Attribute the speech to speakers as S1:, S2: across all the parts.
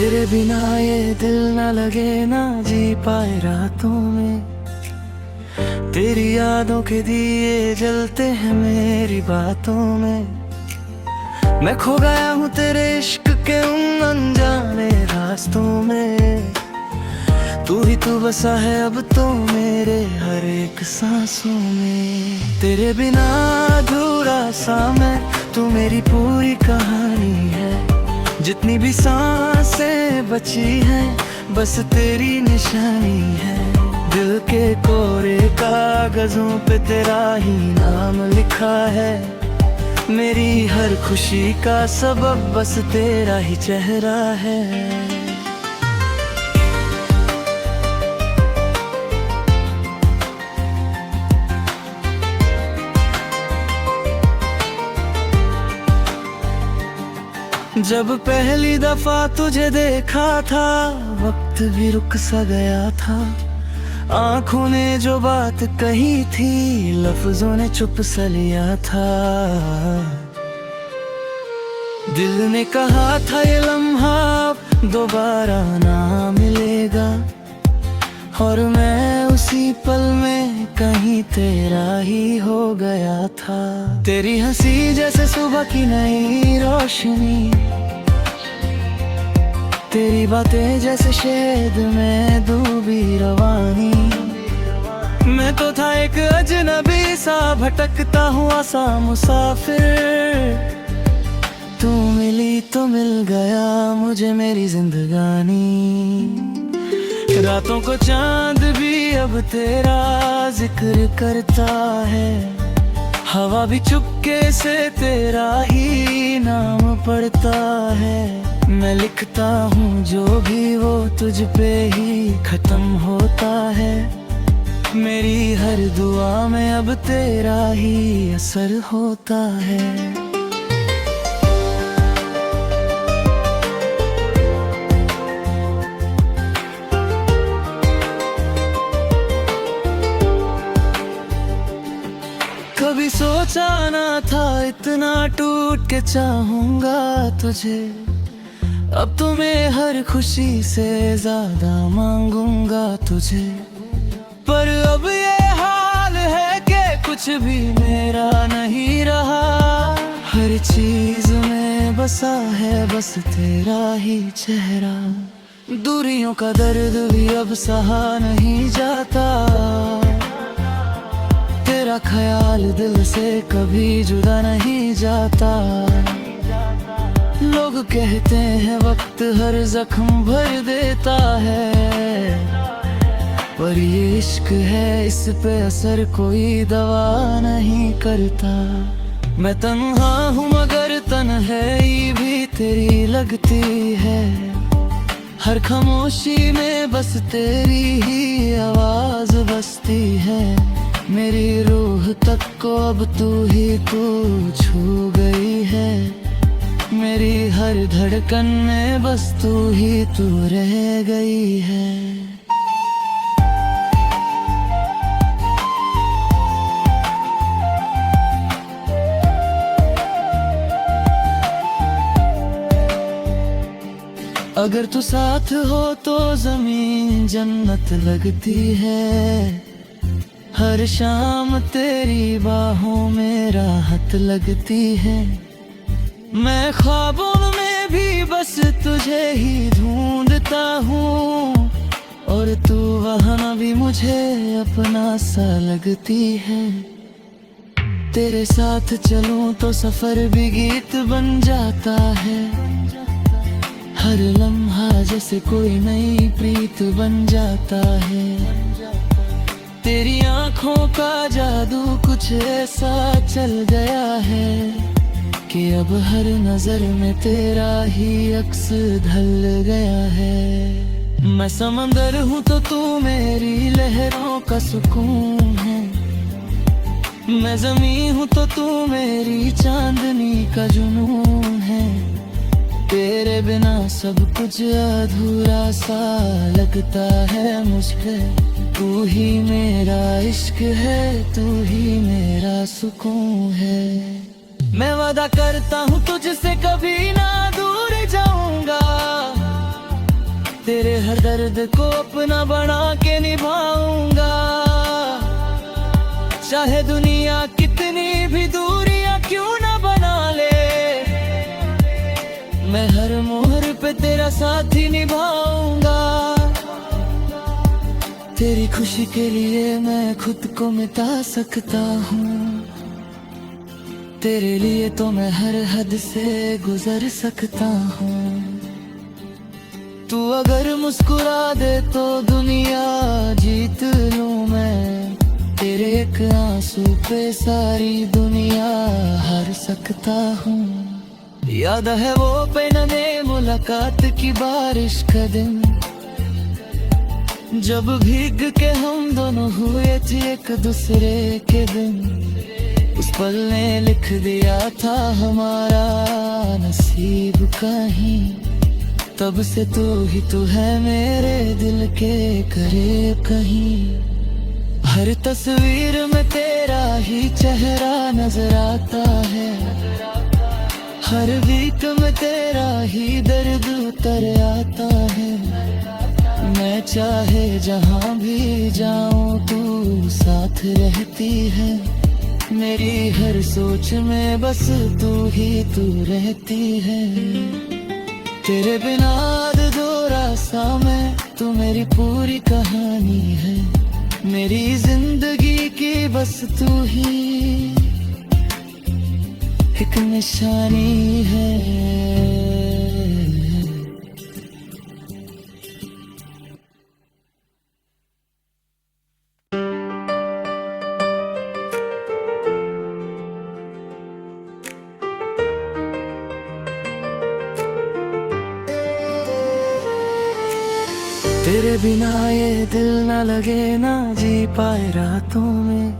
S1: तेरे बिना ये दिल न लगे, ना जी पाए रातों में। तेरी यादों के दिए जलते हैं मेरी बातों में। मैं खो गया हूँ तेरे इश्क के उन अनजाने रास्तों में। तू ही तू बसा है अब तो मेरे हर एक सांसों में। तेरे बिना अधूरा सा मैं, तू मेरी पूरी कहानी है। जितनी भी सांसें बची हैं बस तेरी निशानी है। दिल के कोरे कागजों पे तेरा ही नाम लिखा है। मेरी हर खुशी का सबब बस तेरा ही चेहरा है। जब पहली दफा तुझे देखा था वक्त भी रुक सा गया था। आंखों ने जो बात कही थी लफ्जों ने चुप सा लिया था। दिल ने कहा था ये लम्हा दोबारा ना मिलेगा, और मैं उसी पल में कहीं तेरा ही हो गया था। तेरी हंसी जैसे सुबह की नई रोशनी, तेरी बातें जैसे शहद में डूबी रवानी। मैं तो था एक अजनबी सा भटकता हुआ सा मुसाफिर। तू मिली तो मिल गया मुझे मेरी जिंदगानी। रातों को चांद भी अब तेरा जिक्र करता है। हवा भी चुपके से तेरा ही नाम पढ़ता है। मैं लिखता हूँ जो भी वो तुझ पे ही खत्म होता है। मेरी हर दुआ में अब तेरा ही असर होता है। कभी सोचा ना था इतना टूट के चाहूंगा तुझे। अब तो मैं हर खुशी से ज्यादा मांगूंगा तुझे। पर अब ये हाल है कि कुछ भी मेरा नहीं रहा। हर चीज में बसा है बस तेरा ही चेहरा। दूरियों का दर्द भी अब सहा नहीं जाता। तेरा ख्याल दिल से कभी जुदा नहीं जाता। लोग कहते हैं वक्त हर जख्म भर देता है, पर ये इश्क है इस पे असर कोई दवा नहीं करता। मैं तन्हा हूँ मगर तन्हाई भी तेरी लगती है। हर खामोशी में बस तेरी ही आवाज बसती है। मेरी रूह तक को अब तू ही तू छू गई है। मेरी हर धड़कन में बस तू ही तू रह गई है। अगर तू साथ हो तो जमीन जन्नत लगती है। हर शाम तेरी बाहों में राहत लगती है। मैं ख्वाबों में भी बस तुझे ही ढूंढता हूँ, और तू वहाँ भी मुझे अपना सा लगती है। तेरे साथ चलूं तो सफर भी गीत बन जाता है। हर लम्हा जैसे कोई नई प्रीत बन जाता है। तेरी आंखों का जादू कुछ ऐसा चल गया है कि अब हर नजर में तेरा ही अक्स ढल गया है। मैं समंदर हूँ तो तू मेरी लहरों का सुकून है। मैं ज़मीं हूँ तो तू मेरी चांदनी का जुनून है। तेरे बिना सब कुछ अधूरा सा लगता है मुझे। तू ही मेरा इश्क है, तू ही मेरा सुकून है। मैं वादा करता हूँ तुझसे कभी ना दूर जाऊंगा। तेरे हर दर्द को अपना बना के निभाऊंगा। चाहे दुनिया कितनी भी दूरियां क्यों ना बना ले, मैं हर मोहर पे तेरा साथ ही निभाऊंगा। तेरी खुशी के लिए मैं खुद को मिटा सकता हूँ, तेरे लिए तो मैं हर हद से गुजर सकता हूँ। तू अगर मुस्कुरा दे तो दुनिया जीत लूं मैं, तेरे एक आंसू पे सारी दुनिया हार सकता हूँ। याद है वो पहनने मुलाकात की बारिश का दिन, जब भीग के हम दोनों हुए थे एक दूसरे के दिन। उस पल ने लिख दिया था हमारा नसीब कहीं, तब से तू ही तू है मेरे दिल के करीब कहीं। हर तस्वीर में तेरा ही चेहरा नजर आता है, हर बीट में तेरा ही दर्द उतर आता है। मैं चाहे जहाँ भी जाऊँ तू साथ रहती है, मेरी हर सोच में बस तू ही तू रहती है। तेरे बिना अधूरा सा मैं, तू मेरी पूरी कहानी है, मेरी जिंदगी की बस तू ही एक निशानी है। तेरे बिना ये दिल ना लगे ना जी पाए रातों में,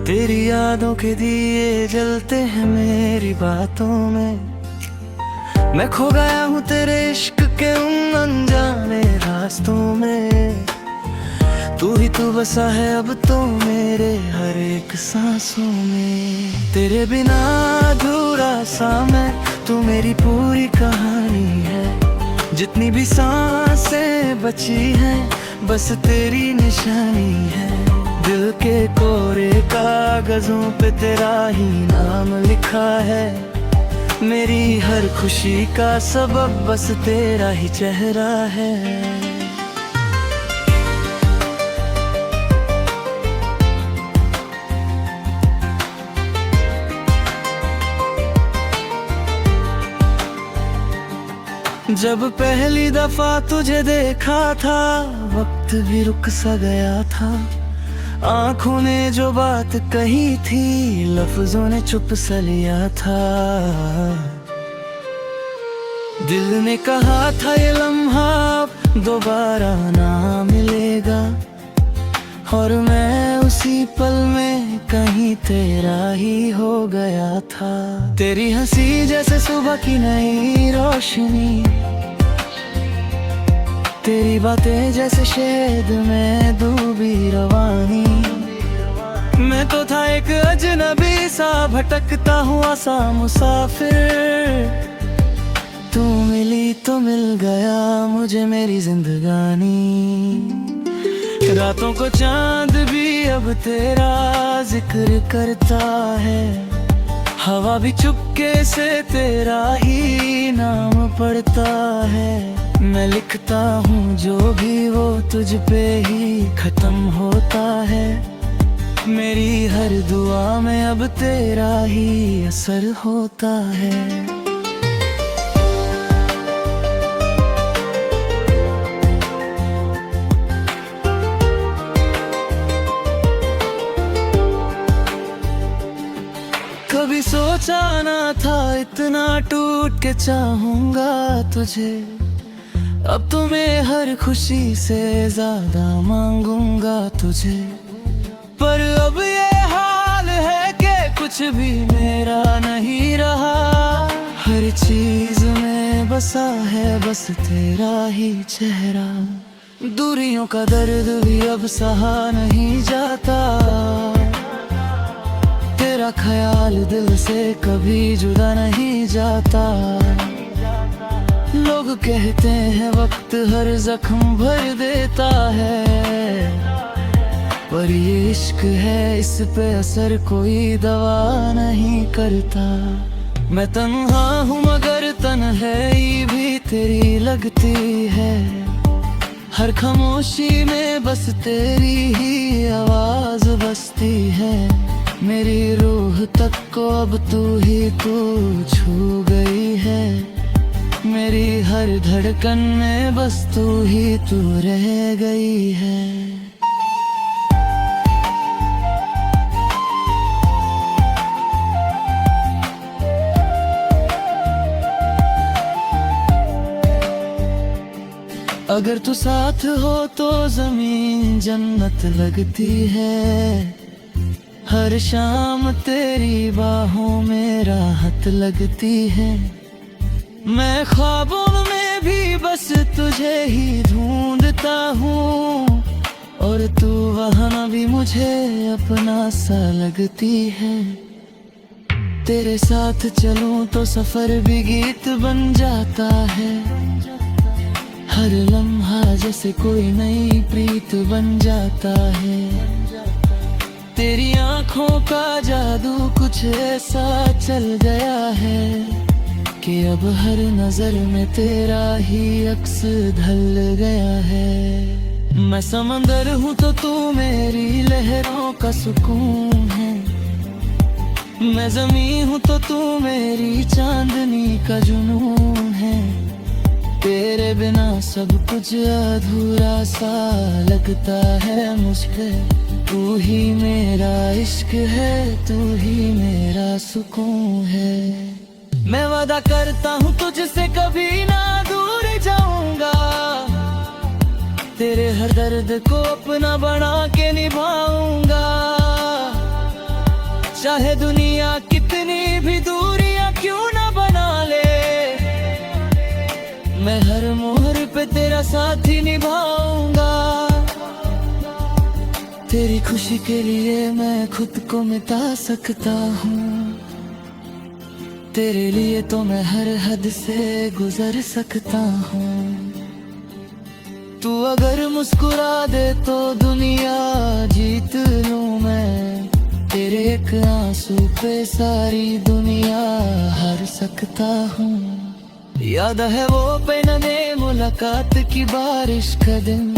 S1: तेरी यादों के दिए जलते हैं मेरी बातों में। मैं खो गया हूँ तेरे इश्क के उन अनजाने रास्तों में, तू ही तू बसा है अब तो मेरे हर एक सांसों में। तेरे बिना अधूरा सा मैं, तू मेरी पूरी कहानी है, जितनी भी सांसें बची हैं बस तेरी निशानी है। दिल के कोरे कागजों पे तेरा ही नाम लिखा है, मेरी हर खुशी का सबब बस तेरा ही चेहरा है। जब पहली दफा तुझे देखा था वक्त भी रुक सा गया था, आंखों ने जो बात कही थी लफ्जों ने चुप सा लिया था। दिल ने कहा था ये लम्हा दोबारा ना मिलेगा, और मैं उसी पल में कहीं तेरा ही हो गया था। तेरी हंसी जैसे सुबह की नई रोशनी, तेरी बातें जैसे शहद में डूबी रवानी। मैं तो था एक अजनबी सा भटकता हुआ सा मुसाफिर, तू मिली तो मिल गया मुझे मेरी जिंदगानी। रातों को चांद भी अब तेरा जिक्र करता है, हवा भी चुपके से तेरा ही नाम पढ़ता है। मैं लिखता हूँ जो भी वो तुझ पे ही खत्म होता है, मेरी हर दुआ में अब तेरा ही असर होता है। कभी सोचा ना था इतना टूट के चाहूंगा तुझे, अब तो मैं हर खुशी से ज्यादा मांगूंगा तुझे। पर अब ये हाल है कि कुछ भी मेरा नहीं रहा, हर चीज में बसा है बस तेरा ही चेहरा। दूरियों का दर्द भी अब सहा नहीं जाता, तेरा ख्याल दिल से कभी जुदा नहीं जाता। लोग कहते हैं वक्त हर जख्म भर देता है, पर ये इश्क है इस पे असर कोई दवा नहीं करता। मैं तन्हा हूँ मगर तन्हाई भी तेरी लगती है, हर खामोशी में बस तेरी ही आवाज बसती है। मेरी रूह तक को अब तू ही तू छू गई है, मेरी हर धड़कन में बस तू ही तू रह गई है। अगर तू साथ हो तो जमीन जन्नत लगती है, हर शाम तेरी बाहों में राहत लगती है। मैं ख्वाबों में भी बस तुझे ही ढूंढता हूँ, और तू वहाँ भी मुझे अपना सा लगती है। तेरे साथ चलूं तो सफर भी गीत बन जाता है, हर लम्हा जैसे कोई नई प्रीत बन जाता है। तेरी आंखों का जादू कुछ ऐसा चल गया है कि अब हर नजर में तेरा ही अक्स ढल गया है। मैं समंदर हूँ तो तू मेरी लहरों का सुकून है, मैं ज़मीं हूँ तो तू मेरी चांदनी का जुनून है। तेरे बिना सब कुछ अधूरा सा लगता है मुझे, तू ही मेरा इश्क है, तू ही मेरा सुकून है। मैं वादा करता हूँ तुझसे कभी ना दूर जाऊंगा, तेरे हर दर्द को अपना बना के निभाऊंगा। चाहे दुनिया कितनी भी दूरियां क्यों ना बना ले, मैं हर मोहर पे तेरा साथ ही निभाऊंगा। तेरी खुशी के लिए मैं खुद को मिटा सकता हूँ, तेरे लिए तो मैं हर हद से गुजर सकता हूँ। तू अगर मुस्कुरा दे तो दुनिया जीत लूं मैं, तेरे एक आंसू पे सारी दुनिया हार सकता हूँ। याद है वो पहनने मुलाकात की बारिश का दिन,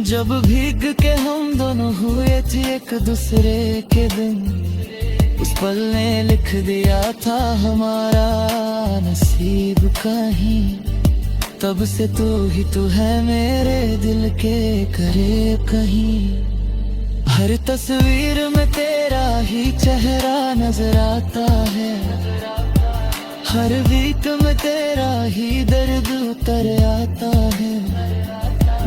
S1: जब भीग के हम दोनों हुए थे एक दूसरे के दिन। उस पल ने लिख दिया था हमारा नसीब कहीं, तब से तू ही तू है मेरे दिल के करीब कहीं। हर तस्वीर में तेरा ही चेहरा नजर आता है, हर गीत में तेरा ही दर्द उतर आता है।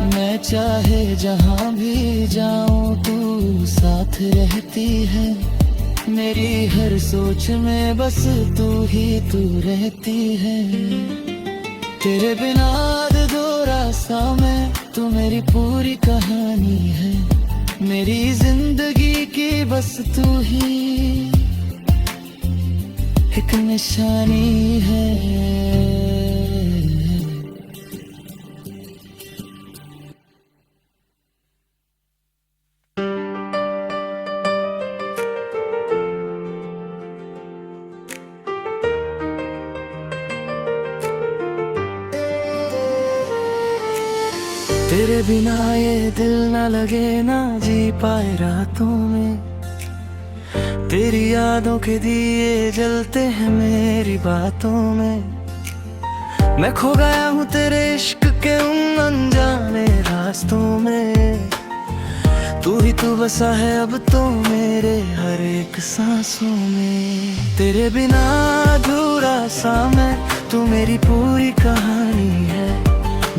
S1: मैं चाहे जहाँ भी जाऊँ तू साथ रहती है, मेरी हर सोच में बस तू ही तू रहती है। तेरे बिना अधूरा सा मैं, तू मेरी पूरी कहानी है, मेरी जिंदगी की बस तू ही एक निशानी है। तेरे बिना ये दिल ना लगे ना जी पाए रातों में, तेरी यादों के दिए जलते हैं मेरी बातों में। मैं खो गया हूँ तेरे इश्क के उन अनजाने रास्तों में, तू ही तू बसा है अब तो मेरे हर एक सांसों में। तेरे बिना अधूरा सा मैं, तू मेरी पूरी कहानी है,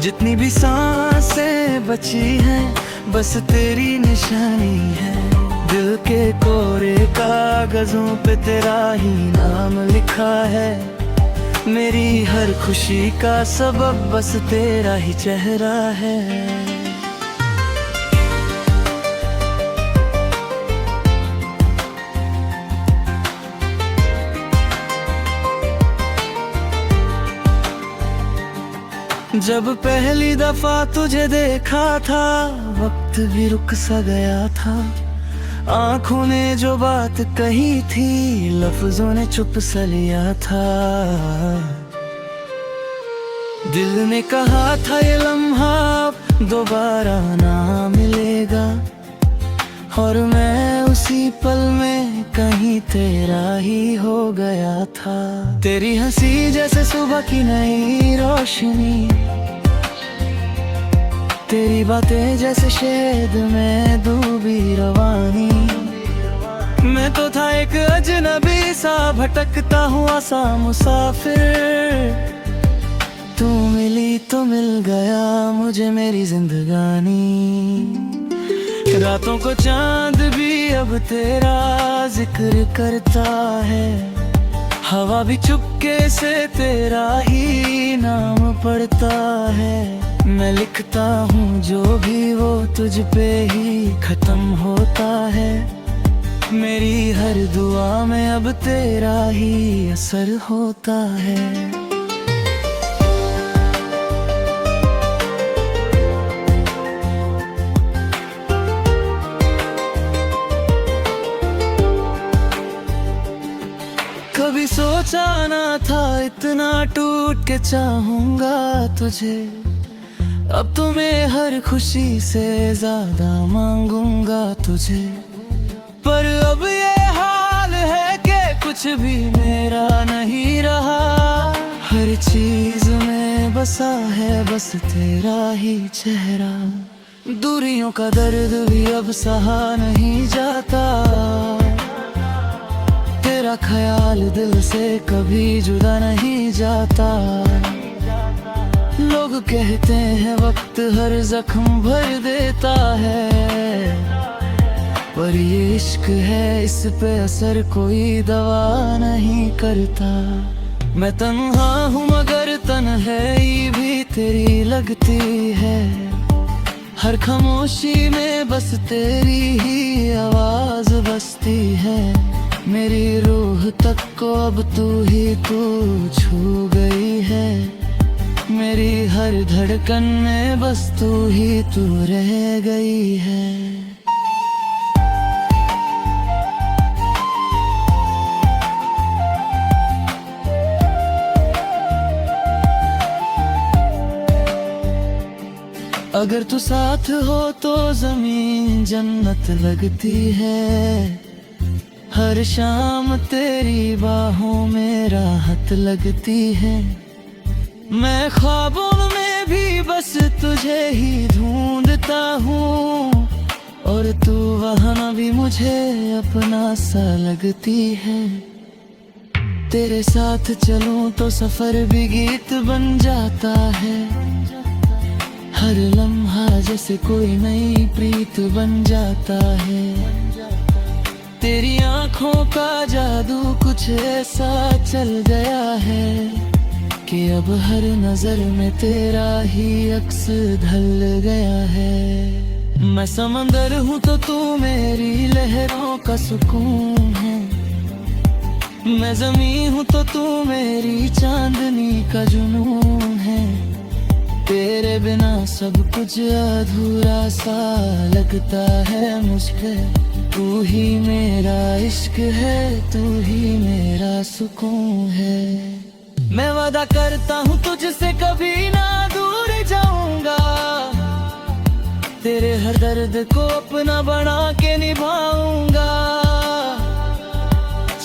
S1: जितनी भी सांसें बची हैं बस तेरी निशानी है। दिल के कोरे कागजों पे तेरा ही नाम लिखा है, मेरी हर खुशी का सबब बस तेरा ही चेहरा है। जब पहली दफा तुझे देखा था वक्त भी रुक सा गया था। आंखों ने जो बात कही थी लफ्जों ने चुप सा लिया था। दिल ने कहा था ये लम्हा दोबारा ना मिलेगा, और मैं उसी पल में कहीं तेरा ही हो गया था। तेरी हंसी जैसे सुबह की नई रोशनी, तेरी बातें जैसे शहद में डूबी रवानी। मैं तो था एक अजनबी सा भटकता हुआ सा मुसाफिर, तू मिली तो मिल गया मुझे मेरी जिंदगानी। रातों को चांद भी अब तेरा जिक्र करता है, हवा भी चुपके से तेरा ही नाम पढ़ता है। मैं लिखता हूँ जो भी वो तुझ पे ही खत्म होता है, मेरी हर दुआ में अब तेरा ही असर होता है। कभी सोचा ना था इतना टूट के चाहूंगा तुझे, अब तो मैं हर खुशी से ज्यादा मांगूंगा तुझे। पर अब ये हाल है कि कुछ भी मेरा नहीं रहा, हर चीज में बसा है बस तेरा ही चेहरा। दूरियों का दर्द भी अब सहा नहीं जाता, तेरा ख्याल दिल से कभी जुदा नहीं जाता। लोग कहते हैं वक्त हर जख्म भर देता है, पर ये इश्क है इस पे असर कोई दवा नहीं करता। मैं तन्हा हूँ मगर तन्हाई भी तेरी लगती है, हर खामोशी में बस तेरी ही आवाज बसती है। मेरी रूह तक को अब तू ही तू छू गई है, मेरी हर धड़कन में बस तू ही तू रह गई है। अगर तू साथ हो तो जमीन जन्नत लगती है, हर शाम तेरी बाहों में राहत लगती है। मैं ख्वाबों में भी बस तुझे ही ढूंढता हूँ, और तू वहाँ भी मुझे अपना सा लगती है। तेरे साथ चलूं तो सफर भी गीत बन जाता है, हर लम्हा जैसे कोई नई प्रीत बन जाता है। तेरी आंखों का जादू कुछ ऐसा चल गया है कि अब हर नजर में तेरा ही अक्स ढल गया है। मैं समंदर हूँ तो तू मेरी लहरों का सुकून है, मैं ज़मीं हूँ तो तू मेरी चांदनी का जुनून है। तेरे बिना सब कुछ अधूरा सा लगता है मुझे, तू ही मेरा इश्क है, तू ही मेरा सुकून है। मैं वादा करता हूँ तुझसे कभी ना दूर जाऊंगा, तेरे हर दर्द को अपना बना के निभाऊंगा।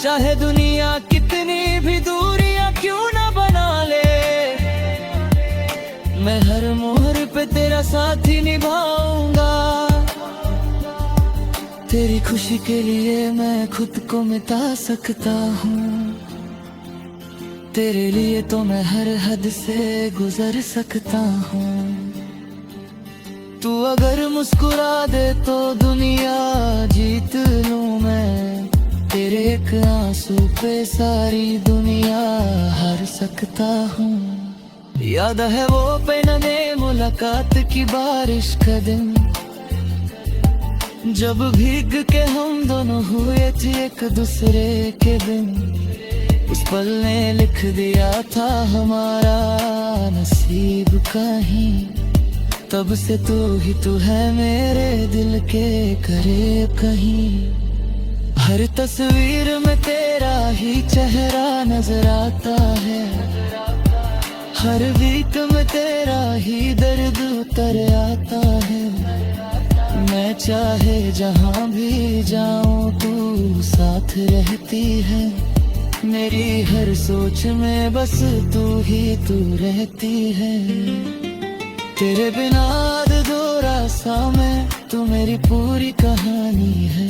S1: चाहे दुनिया कितनी भी दूरियां क्यों ना बना ले, मैं हर मोहर पे तेरा साथ ही निभाऊंगा। तेरी खुशी के लिए मैं खुद को मिटा सकता हूँ, तेरे लिए तो मैं हर हद से गुजर सकता हूँ। तू अगर मुस्कुरा दे तो दुनिया जीत लूं मैं, तेरे एक आंसू पे सारी दुनिया हार सकता हूँ। याद है वो पहनने मुलाकात की बारिश का दिन, जब भीग के हम दोनों हुए थे एक दूसरे के बिन। उस पल ने लिख दिया था हमारा नसीब कहीं। तब से तू ही तू है मेरे दिल के करीब कहीं। हर तस्वीर में तेरा ही चेहरा नजर आता है, हर वीक में तेरा ही दर्द उतर आता है। मैं चाहे जहाँ भी जाऊँ तू साथ रहती है, मेरी हर सोच में बस तू ही तू रहती है। तेरे बिना अधूरा सा मैं, तू मेरी पूरी कहानी है,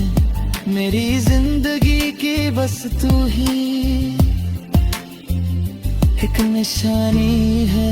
S1: मेरी जिंदगी की बस तू ही एक निशानी है।